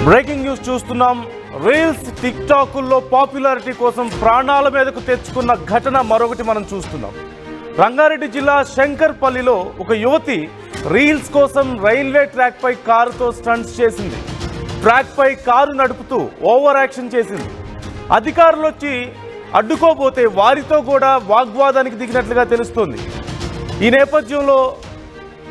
Breaking news చూస్తున్నాం. Reels tick టాకుల్లో popularity కోసం ప్రాణాల మీదకు తెచ్చుకున్న ఘటన మరొకటి మనం చూస్తున్నాం. రంగారెడ్డి జిల్లా శంకర్పల్లిలో ఒక యువతి రీల్స్ కోసం రైల్వే ట్రాక్ పై కారుతో స్టంట్స్ చేసింది. ట్రాక్ పై కారు నడుపుతూ ఓవర్ యాక్షన్ చేసింది. అధికారులు వచ్చి అడ్డుకోబోతే వారితో కూడా వాగ్వాదానికి దిగినట్లుగా తెలుస్తోంది. ఈ నేపథ్యంలో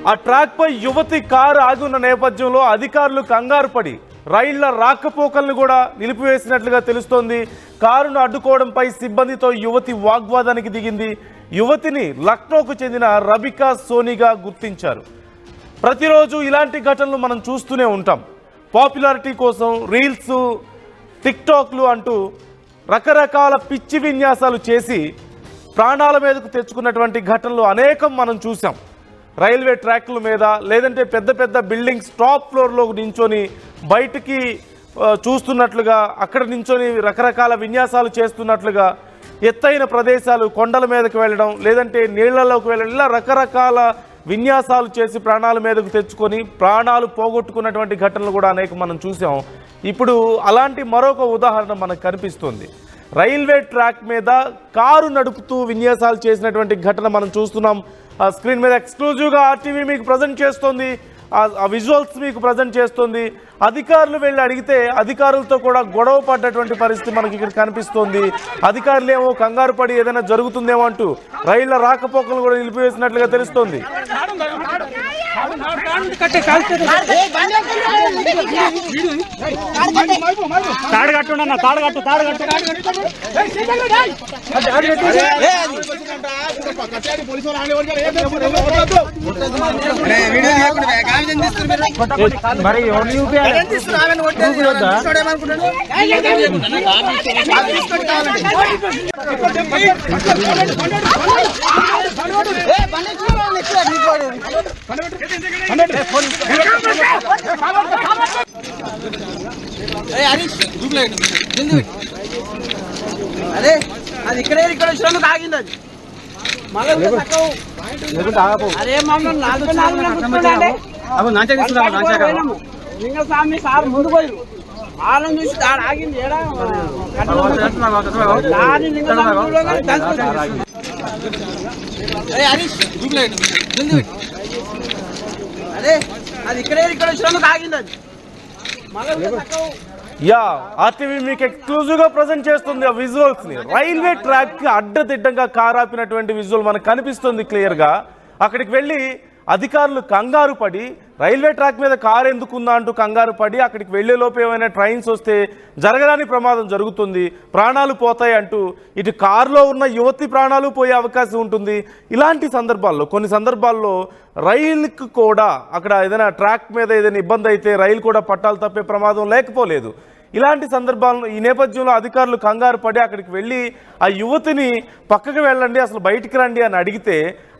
ఆ ట్రాక్ పై యువతి కారు ఆగి ఉన్న నేపథ్యంలో అధికారులు కంగారు పడి రైళ్ల రాకపోకలను కూడా నిలిపివేసినట్లుగా తెలుస్తోంది. కారును అడ్డుకోవడంపై సిబ్బందితో యువతి వాగ్వాదానికి దిగింది. యువతిని లక్నోకు చెందిన రబికా సోనిగా గుర్తించారు. ప్రతిరోజు ఇలాంటి ఘటనలు మనం చూస్తూనే ఉంటాం. పాపులారిటీ కోసం రీల్స్ టిక్ టాక్లు అంటూ రకరకాల పిచ్చి విన్యాసాలు చేసి ప్రాణాల మీదకు తెచ్చుకున్నటువంటి ఘటనలు అనేకం మనం చూసాం. రైల్వే ట్రాక్ల మీద లేదంటే పెద్ద పెద్ద బిల్డింగ్స్ టాప్ ఫ్లోర్లో నించొని బయటికి చూస్తున్నట్లుగా, అక్కడ నించొని రకరకాల విన్యాసాలు చేస్తున్నట్లుగా, ఎత్తైన ప్రదేశాలు కొండల మీదకి వెళ్ళడం లేదంటే నీళ్లలోకి వెళ్ళడం, ఇలా రకరకాల విన్యాసాలు చేసి ప్రాణాల మీదకు తెచ్చుకొని ప్రాణాలు పోగొట్టుకున్నటువంటి ఘటనలు కూడా అనేక మనం చూసాం. ఇప్పుడు అలాంటి మరొక ఉదాహరణ మనకు కనిపిస్తుంది. రైల్వే ట్రాక్ మీద కారు నడుపుతూ విన్యాసాలు చేసినటువంటి ఘటన మనం చూస్తున్నాం. స్క్రీన్ మీద ఎక్స్క్లూజివ్గా ఆర్టీవీ మీకు ప్రజెంట్ చేస్తుంది. ఆ విజువల్స్ మీకు ప్రజెంట్ చేస్తుంది. అధికారులు వెళ్ళి అడిగితే అధికారులతో కూడా గొడవ పడ్డటువంటి పరిస్థితి మనకి ఇక్కడ కనిపిస్తోంది. అధికారులు ఏమో కంగారు పడి ఏదైనా జరుగుతుందేమో అంటూ రైళ్ల రాకపోకలు కూడా నిలిపివేసినట్లుగా తెలుస్తోంది. మరి అదే అది ఇక్కడ వచ్చినందుకు ఆగింది. అది అరే లింగస్వామి సార్ ముందు పోయారు. వాళ్ళని చూసి దాని ఆగింది. అదే అది ఇక్కడ వచ్చినందుకు ఆగింది. అది ఆర్టీవీ మీకు ఎక్స్క్లూజివ్గా ప్రజెంట్ చేస్తుంది ఆ విజువల్స్ ని. రైల్వే ట్రాక్ కి అడ్డదిడ్డంగా కారాపినటువంటి విజువల్ మనకు కనిపిస్తుంది క్లియర్ గా. అక్కడికి వెళ్ళి అధికారులు కంగారు పడి రైల్వే ట్రాక్ మీద కారు ఎందుకుందా అంటూ కంగారు పడి అక్కడికి వెళ్లే లోపు ఏమైనా ట్రైన్స్ వస్తే జరగరాని ప్రమాదం జరుగుతుంది, ప్రాణాలు పోతాయి అంటూ ఇటు కారులో ఉన్న యువతి ప్రాణాలు పోయే అవకాశం ఉంటుంది. ఇలాంటి సందర్భాల్లో కొన్ని సందర్భాల్లో రైలుకు కూడా అక్కడ ఏదైనా ట్రాక్ మీద ఏదైనా ఇబ్బంది అయితే రైలు కూడా పట్టాలు తప్పే ప్రమాదం లేకపోలేదు. ఇలాంటి సందర్భాలను ఈ నేపథ్యంలో అధికారులు కంగారు పడి అక్కడికి వెళ్ళి ఆ యువతిని పక్కకు వెళ్ళండి, అసలు బయటికి రండి అని అడిగితే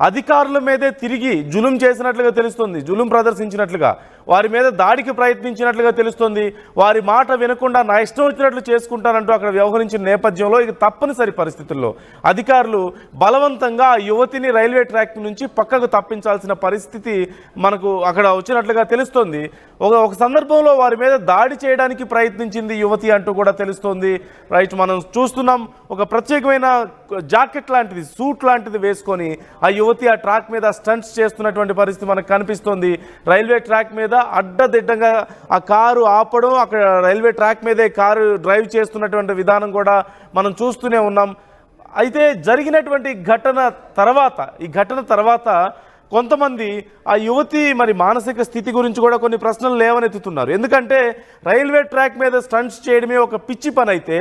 అధికారుల మీదే తిరిగి జులుం చేసినట్లుగా తెలుస్తుంది. జులుం ప్రదర్శించినట్లుగా, వారి మీద దాడికి ప్రయత్నించినట్లుగా తెలుస్తుంది. వారి మాట వినకుండా నా ఇష్టం వచ్చినట్లు చేసుకుంటానంటూ అక్కడ వ్యవహరించిన నేపథ్యంలో ఇక తప్పనిసరి పరిస్థితుల్లో అధికారులు బలవంతంగా ఆ యువతిని రైల్వే ట్రాక్ నుంచి పక్కకు తప్పించాల్సిన పరిస్థితి మనకు అక్కడ వచ్చినట్లుగా తెలుస్తోంది. ఒక సందర్భంలో వారి మీద దాడి చేయడానికి ప్రయత్నించింది యువతి అంటూ కూడా తెలుస్తోంది. రైట్, మనం చూస్తున్నాం. ఒక ప్రత్యేకమైన జాకెట్ లాంటిది, సూట్ లాంటిది వేసుకొని ఆ యువతి ఆ ట్రాక్ మీద స్టంట్స్ చేస్తున్నటువంటి పరిస్థితి మనకు కనిపిస్తోంది. రైల్వే ట్రాక్ మీద అడ్డదిడ్డంగా ఆ కారు ఆపడం, అక్కడ రైల్వే ట్రాక్ మీదే కారు డ్రైవ్ చేస్తున్నటువంటి విధానం కూడా మనం చూస్తూనే ఉన్నాం. అయితే జరిగినటువంటి ఈ ఘటన తర్వాత కొంతమంది ఆ యువతి మరి మానసిక స్థితి గురించి కూడా కొన్ని ప్రశ్నలు లేవనెత్తుతున్నారు. ఎందుకంటే రైల్వే ట్రాక్ మీద స్టంట్స్ చేయడమే ఒక పిచ్చి పని అయితే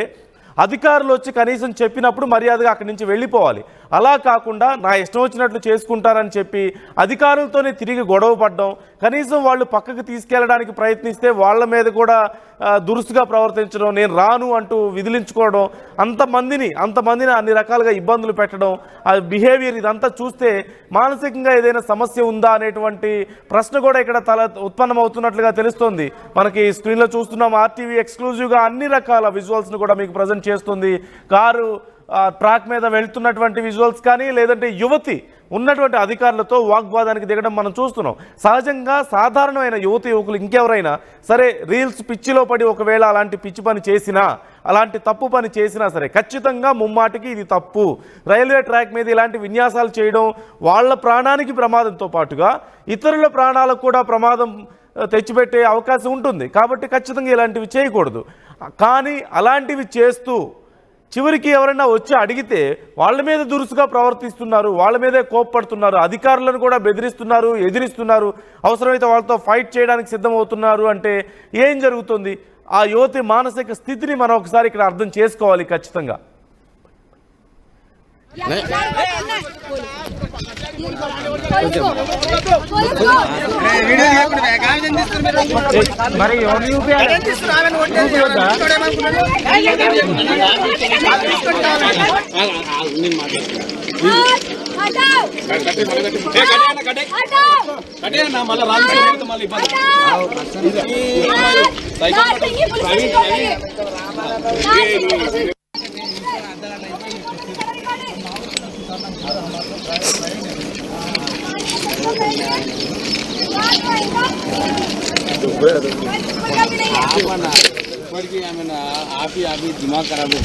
అధికారులు వచ్చి కనీసం చెప్పినప్పుడు మర్యాదగా అక్కడి నుంచి వెళ్ళిపోవాలి. అలా కాకుండా నా ఇష్టం వచ్చినట్లు చేసుకుంటారని చెప్పి అధికారులతోనే తిరిగి గొడవ పడడం, కనీసం వాళ్ళు పక్కకు తీసుకెళ్ళడానికి ప్రయత్నిస్తే వాళ్ళ మీద కూడా దురుసుగా ప్రవర్తించడం, నేను రాను అంటూ విదిలించుకోవడం, అంతమందిని అన్ని రకాలుగా ఇబ్బందులు పెట్టడం, ఆ బిహేవియర్ ఇదంతా చూస్తే మానసికంగా ఏదైనా సమస్య ఉందా అనేటువంటి ప్రశ్న కూడా ఇక్కడ ఉత్పన్నమవుతున్నట్లుగా తెలుస్తోంది. మనకి స్క్రీన్లో చూస్తున్నాం. ఆర్టీవీ ఎక్స్క్లూజివ్గా అన్ని రకాల విజువల్స్ను కూడా మీకు ప్రజెంట్ చేస్తుంది. కారు ట్రాక్ మీద వెళ్తున్నటువంటి విజువల్స్ కానీ లేదంటే యువతి ఉన్నటువంటి అధికారులతో వాగ్వాదానికి దిగడం మనం చూస్తున్నాం. సహజంగా సాధారణమైన యువకులు ఇంకెవరైనా సరే రీల్స్ పిచ్చిలో పడి ఒకవేళ అలాంటి పిచ్చి పని చేసినా అలాంటి తప్పు పని చేసినా సరే ఖచ్చితంగా ముమ్మాటికి ఇది తప్పు. రైల్వే ట్రాక్ మీద ఇలాంటి విన్యాసాలు చేయడం వాళ్ళ ప్రాణానికి ప్రమాదంతో పాటుగా ఇతరుల ప్రాణాలకు కూడా ప్రమాదం తెచ్చిపెట్టే అవకాశం ఉంటుంది. కాబట్టి ఖచ్చితంగా ఇలాంటివి చేయకూడదు. కానీ అలాంటివి చేస్తూ చివరికి ఎవరైనా వచ్చి అడిగితే వాళ్ళ మీద దురుసుగా ప్రవర్తిస్తున్నారు, వాళ్ళ మీదే కోప్పడుతున్నారు, అధికారులను కూడా బెదిరిస్తున్నారు, ఎదిరిస్తున్నారు, అవసరమైతే వాళ్ళతో ఫైట్ చేయడానికి సిద్ధమవుతున్నారు అంటే ఏం జరుగుతుంది? ఆ యువతి మానసిక స్థితిని మనం ఒకసారి ఇక్కడ అర్థం చేసుకోవాలి ఖచ్చితంగా. మరి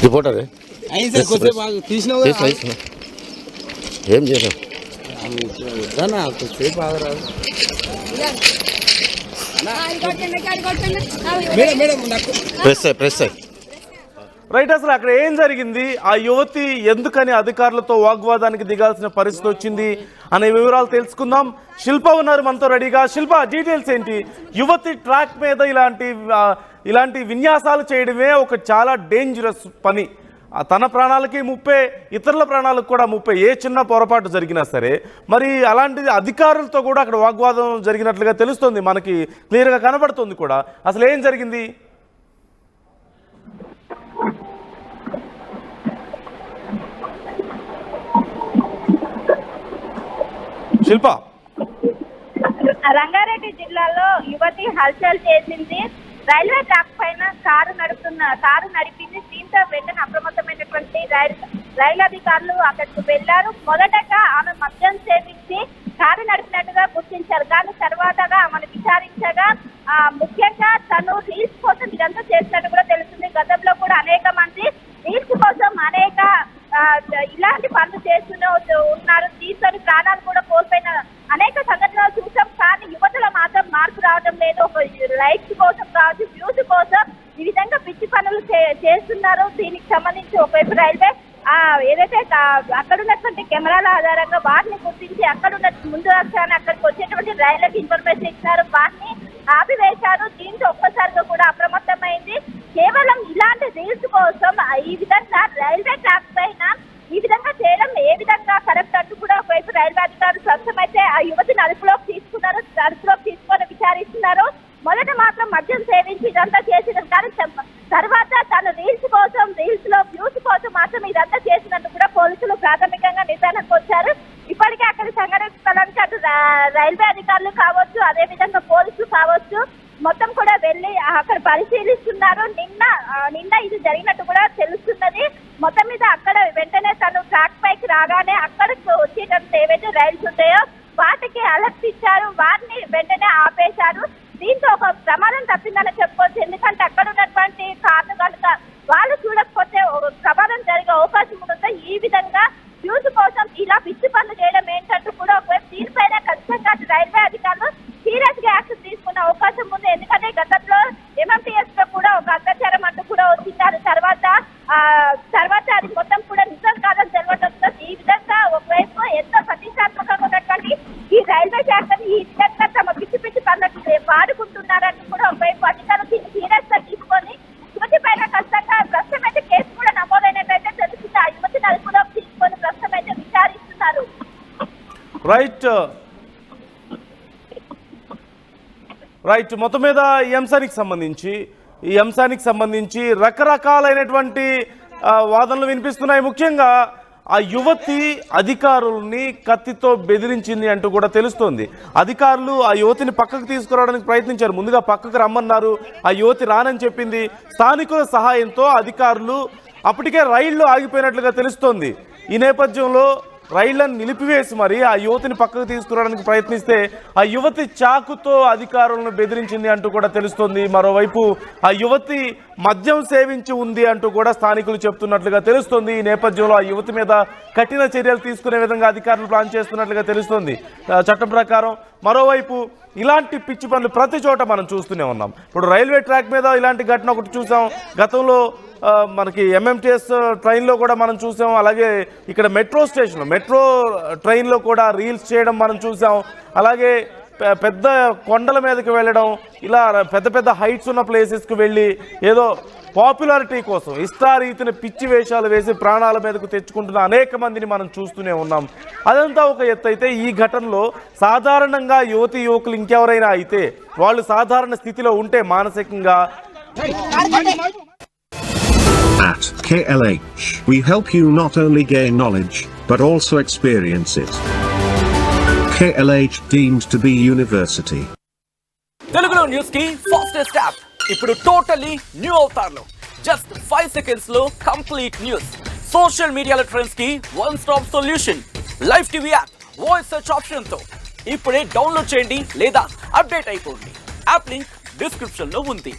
रिपोर्टर है ఏం చేసాం ప్రెస్ రైట్. అసలు అక్కడ ఏం జరిగింది, ఆ యువతి ఎందుకని అధికారులతో వాగ్వాదానికి దిగాల్సిన పరిస్థితి వచ్చింది అనే వివరాలు తెలుసుకుందాం. శిల్ప ఉన్నారు మనతో రెడీగా. శిల్ప, డీటెయిల్స్ ఏంటి? యువతి ట్రాక్ మీద ఇలాంటి విన్యాసాలు చేయడమే ఒక చాలా డేంజరస్ పని. తన ప్రాణాలకి ముప్పే, ఇతరుల ప్రాణాలకు కూడా ముప్పే, ఏ చిన్న పొరపాటు జరిగినా సరే. మరి అలాంటిది అధికారులతో కూడా అక్కడ వాగ్వాదం జరిగినట్లుగా తెలుస్తుంది, మనకి క్లియర్గా కనబడుతుంది కూడా. అసలు ఏం జరిగింది? శిల్ప, రంగారెడ్డి జిల్లాలో యువతి హల్చల్ చేసింది. రైల్వే ట్రాక్ పైన కారు నడిపింది. దీంతో వెంటనే అప్రమత్తమైనటువంటి రైలు అధికారులు అక్కడికి వెళ్లారు. మొదటగా ఆమె మద్యం సేవించి కారు నడిపినట్టుగా గుర్తించారు. కానీ తర్వాతగా ఆమెను విచారించగా ముఖ్యంగా తను రీల్స్ కోసం ఇదంతా చేసినట్టు కూడా తెలుస్తుంది. గతంలో కూడా అనేక మంది రీల్స్ కోసం అనేక ఇలాంటి పనులు చేస్తూనే ఉన్నారు. దీంతో ప్రాణాలు కూడా కోల్పోయిన అనేక సంఘటనలు చూసాం. కానీ యువతలో మాత్రం మార్పు రావడం లేదు. ఒక లైక్స్ కోసం కావచ్చు, వ్యూస్ కోసం ఈ విధంగా పిచ్చి పనులు చేస్తున్నారు. దీనికి సంబంధించి ఒకవైపు రైల్వే ఏదైతే అక్కడ ఉన్నటువంటి కెమెరాల ఆధారంగా వాటిని గుర్తించి అక్కడున్న ముందు వచ్చాను అక్కడికి వచ్చేటువంటి రైళ్లకు ఇన్ఫర్మేషన్ ఇచ్చినారు, వాటిని ఆపివేశారు. దీంతో ఒక్కసారిగా కూడా అప్రమత్తమైంది. కేవలం ఇలాంటి రీల్స్ కోసం ఈ విధంగా రైల్వే ట్రాక్ పైన ఈ విధంగా చేయడం ఏ విధంగా కరెక్ట్ అంటూ కూడా ఒకవైపు రైల్వే అధికారులు స్వచ్ఛమైతే ఆ యువతిని అదుపులోకి తీసుకొని విచారిస్తున్నారు. మొదట మాత్రం మద్యం సేవించి ఇదంతా చేసిన, కానీ తర్వాత తన రీల్స్ లో వ్యూస్ కోసం మాత్రం ఇదంతా చేసినట్టు కూడా పోలీసులు ప్రాథమికంగా నిర్ధారణకు వచ్చారు. ఇప్పటికే అక్కడి సంఘటన స్థలానికి అటు రైల్వే అధికారులు కావచ్చు, అదే విధంగా పోలీసులు కావచ్చు, మొత్తం కూడా వెళ్లి అక్కడ పరిశీలిస్తున్నారు. నిన్న ఇది జరిగినట్టు కూడా తెలుస్తున్నది. మొత్తం మీద అక్కడ వెంటనే తను ట్రాక్ పైకి రాగానే అక్కడికి వచ్చేటప్పుడు ఏవైతే రైల్స్ ఉంటాయో వాటికి అలర్ట్ ఇచ్చారు, వాటిని వెంటనే ఆపేశారు. దీంతో ఒక ప్రమాదం తప్పిందని చెప్పుకోవచ్చు. ఎందుకంటే అక్కడ ఉన్నటువంటి కార్లు కనుక వాళ్ళు చూడకపోతే ప్రమాదం జరిగే అవకాశం ఉంటుంది. ఈ విధంగా వ్యూస్ కోసం ఇలా పిచ్చి పనులు చేయడం ఏంటంటూ కూడా ఒకవైపు దీనిపైన ఖచ్చితంగా రైల్వే అధికారులు సీరియస్ గా యాక్షన్ తీసుకునే అవకాశం ఉంది. ఎందుకంటే గతంలో MMTS లో కూడా ఒక అత్యాచారం అంటూ కూడా వచ్చినారు. తర్వాత అది మొత్తం కూడా నిజం కాదని తెలవడంతో ఈ విధంగా ఒకవైపు ఎంతో ప్రతిష్టాత్మకంగా ఉన్నటువంటి ఈ రైల్వే శాఖ ఈ విధంగా తమ పిచ్చి పనులకు వాడుకుంటున్నారని కూడా ఒకవైపు అధికారులు దీన్ని సీరియస్ గా తీసుకొని యువతి పైన ఖచ్చితంగా ప్రస్తుతమైతే కేసు కూడా నమోదైనట్లయితే తెలుస్తుంది. ఆ యువతిని అదుపులోకి తీసుకొని ప్రస్తుతమైతే విచారిస్తున్నారు. రైట్. మొత్తం మీద ఈ అంశానికి సంబంధించి రకరకాలైనటువంటి వాదనలు వినిపిస్తున్నాయి. ముఖ్యంగా ఆ యువతి అధికారుల్ని కత్తితో బెదిరించింది అంటూ కూడా తెలుస్తోంది. అధికారులు ఆ యువతిని పక్కకు తీసుకురావడానికి ప్రయత్నించారు. ముందుగా పక్కకు రమ్మన్నారు, ఆ యువతి రానని చెప్పింది. స్థానికుల సహాయంతో అధికారులు అప్పటికే రైళ్లు ఆగిపోయినట్లుగా తెలుస్తోంది. ఈ నేపథ్యంలో రైళ్లను నిలిపివేసి మరి ఆ యువతిని పక్కకు తీసుకురావడానికి ప్రయత్నిస్తే ఆ యువతి చాకుతో అధికారులను బెదిరించింది అంటూ కూడా తెలుస్తోంది. మరోవైపు ఆ యువతి మద్యం సేవించి ఉంది అంటూ కూడా స్థానికులు చెప్తున్నట్లుగా తెలుస్తోంది. ఈ నేపథ్యంలో ఆ యువతి మీద కఠిన చర్యలు తీసుకునే విధంగా అధికారులు ప్లాన్ చేస్తున్నట్లుగా తెలుస్తోంది చట్టం ప్రకారం. మరోవైపు ఇలాంటి పిచ్చి పనులు ప్రతి చోట మనం చూస్తూనే ఉన్నాం. ఇప్పుడు రైల్వే ట్రాక్ మీద ఇలాంటి ఘటన ఒకటి చూసాం, గతంలో మనకి ఎంఎంటీఎస్ ట్రైన్లో కూడా మనం చూసాం, అలాగే ఇక్కడ మెట్రో స్టేషన్లో మెట్రో ట్రైన్లో కూడా రీల్స్ చేయడం మనం చూసాం, అలాగే పెద్ద కొండల మీదకి వెళ్ళడం, ఇలా పెద్ద పెద్ద హైట్స్ ఉన్న ప్లేసెస్కి వెళ్ళి ఏదో పాపులారిటీ కోసం ఇష్టారీతిని పిచ్చి వేషాలు వేసి ప్రాణాల మీదకు తెచ్చుకుంటున్న అనేక మందిని మనం చూస్తూనే ఉన్నాం. అదంతా ఒక ఎత్తు అయితే, ఈ ఘటనలో సాధారణంగా యువతి యువకులు ఇంకెవరైనా అయితే వాళ్ళు సాధారణ స్థితిలో ఉంటే మానసికంగా At KLH, we help you not only gain knowledge, but also experience it. KLH deemed to be university. తెలుగులో న్యూస్ కి ఫాస్టెస్ట్ యాప్ ఇప్పుడు టోటల్లీ న్యూ అవతార్లో జస్ట్ 5 సెకండ్స్ లో కంప్లీట్ న్యూస్, సోషల్ మీడియాలో ట్రెండ్స్ కి one stop solution, live TV app voice search option తో ఇప్పుడే download చేయండి లేదా అప్డేట్ అయిపోండి. యాప్ లింక్ డిస్క్రిప్షన్ లో ఉంది.